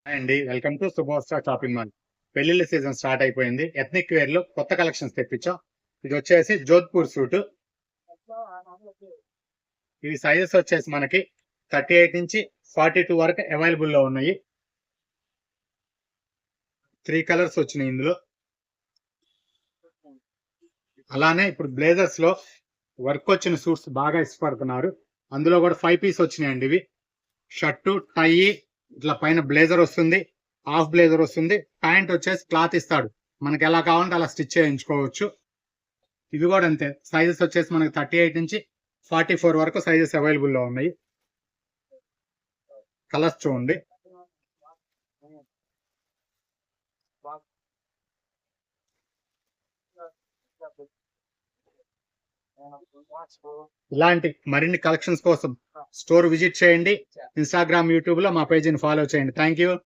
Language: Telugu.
హాయ్ అండి. Welcome to Shubhotsava shopping mall. పెళ్లిళ్ళ సీజన్ స్టార్ట్ అయిపోయింది. ఎథ్నిక్ వేర్ లో కొత్త కలెక్షన్స్ తెప్పించాం. ఇది వచ్చేసి జోధ్పూర్ సూట్. ఇవి సైజెస్ వచ్చేసి మనకి 38 నుంచి 42 వరకు అవైలబుల్ లో ఉన్నాయి. 3 కలర్స్ వచ్చినాయి ఇందులో. అలానే ఇప్పుడు బ్లేజర్స్ లో వర్క్ వచ్చిన సూట్స్ బాగా ఇష్టపడుతున్నారు. అందులో కూడా 5 పీస్ వచ్చినాయండి. ఇవి షర్టు, టై, ఇట్లా పైన బ్లేజర్ వస్తుంది, హాఫ్ బ్లేజర్ వస్తుంది, ప్యాంట్ వచ్చేసి క్లాత్ ఇస్తాడు. మనకి ఎలా కావాలంటే అలా స్టిచ్ చేయించుకోవచ్చు. ఇవి కూడా అంతే. సైజెస్ వచ్చేసి మనకి 38 నుంచి 44 వరకు సైజెస్ అవైలబుల్ లో ఉన్నాయి. కలర్స్ చూడండి. ఇలాంటి మరిన్ని కలెక్షన్స్ కోసం స్టోర్ విజిట్ చేయండి. ఇన్స్టాగ్రామ్, యూట్యూబ్ లో మా పేజీని ఫాలో చేయండి. Thank you.